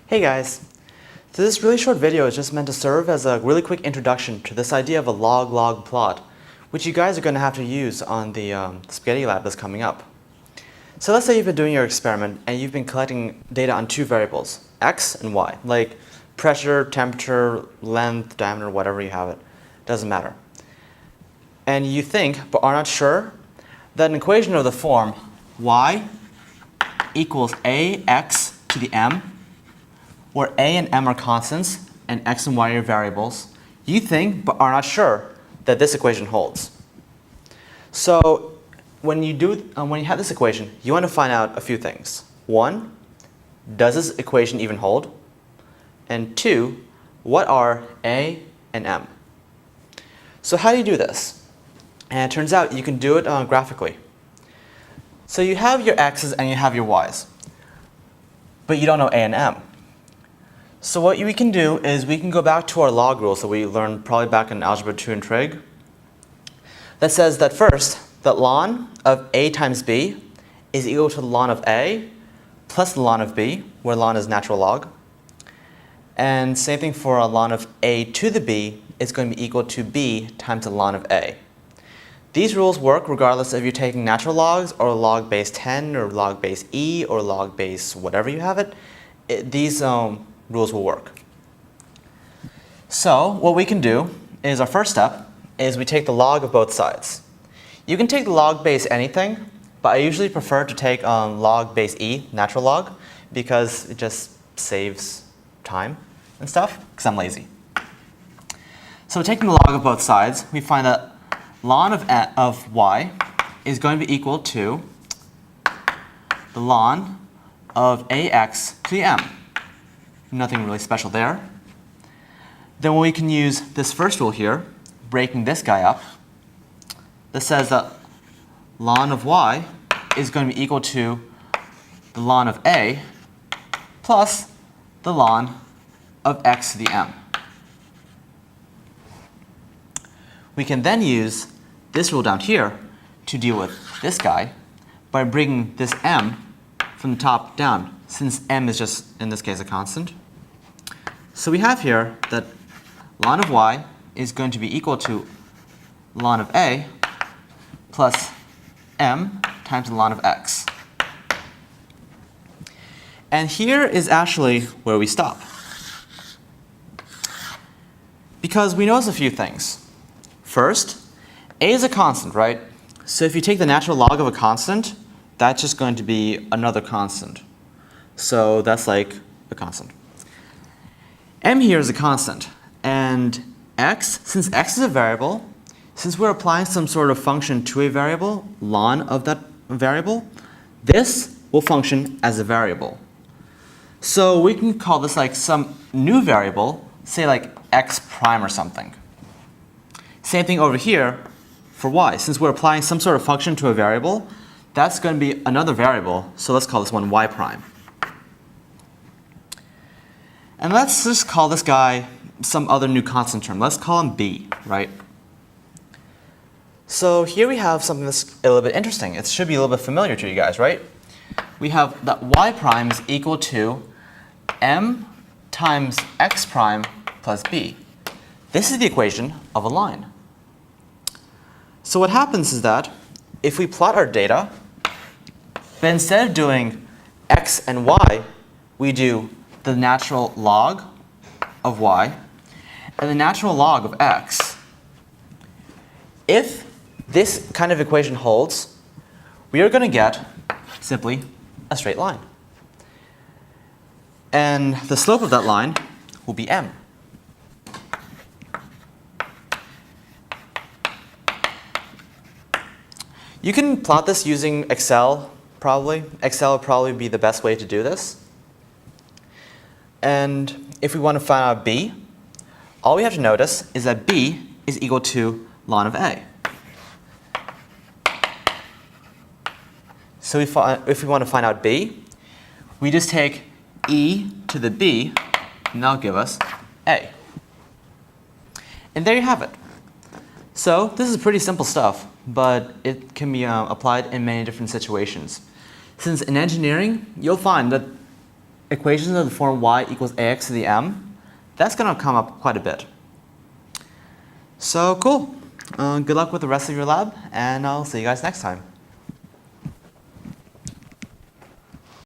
Hey guys! So this really short video is just meant to serve as a really quick introduction to this idea of a log-log plot, which you guys are going to have to use on the Spaghetti Lab that's coming up. So let's say you've been doing your experiment and you've been collecting data on two variables, x and y, like pressure, temperature, length, diameter, whatever you have it, doesn't matter. And you think, but are not sure, that an equation of the form y equals ax to the m, where a and m are constants and x and y are variables, you think, but are not sure, that this equation holds. So when you have this equation, you want to find out a few things. One, does this equation even hold? And two, what are a and m? So how do you do this? And it turns out you can do it graphically. So you have your x's and you have your y's, but you don't know a and m. So what we can do is we can go back to our log rules that we learned probably back in Algebra 2 and Trig. That says that first, that ln of a times b is equal to the ln of a plus the ln of b, where ln is natural log. And same thing for a ln of a to the b is going to be equal to b times the ln of a. These rules work regardless if you're taking natural logs or log base 10 or log base e or log base whatever you have it. These rules will work. So what we can do is our first step is we take the log of both sides. You can take the log base anything, but I usually prefer to take log base e, natural log, because it just saves time and stuff, because I'm lazy. So taking the log of both sides, we find that ln of y is going to be equal to the ln of ax to the m. Nothing really special there. Then we can use this first rule here, breaking this guy up, that says that ln of y is going to be equal to the ln of a plus the ln of x to the m. We can then use this rule down here to deal with this guy by bringing this m from the top down, since m is just, in this case, a constant. So we have here that ln of y is going to be equal to ln of a plus m times the ln of x. And here is actually where we stop, because we notice a few things. First, a is a constant, right? So if you take the natural log of a constant, that's just going to be another constant. So that's like a constant. M here is a constant, and x, since x is a variable, since we're applying some sort of function to a variable, ln of that variable, this will function as a variable. So we can call this like some new variable, say like x prime or something. Same thing over here for y. Since we're applying some sort of function to a variable, that's going to be another variable, so let's call this one y prime. And let's just call this guy some other new constant term. Let's call him b, right? So here we have something that's a little bit interesting. It should be a little bit familiar to you guys, right? We have that y prime is equal to m times x prime plus b. This is the equation of a line. So what happens is that if we plot our data, but instead of doing x and y, we do the natural log of y and the natural log of x. If this kind of equation holds, we are going to get simply a straight line. And the slope of that line will be m. You can plot this using Excel, probably. Excel would probably be the best way to do this. And if we want to find out b, all we have to notice is that b is equal to ln of a. So if we want to find out b, we just take e to the b, and that'll give us a. And there you have it. So this is pretty simple stuff, but it can be applied in many different situations. Since in engineering, you'll find that equations of the form y equals ax to the m, that's going to come up quite a bit. So cool. Good luck with the rest of your lab, and I'll see you guys next time.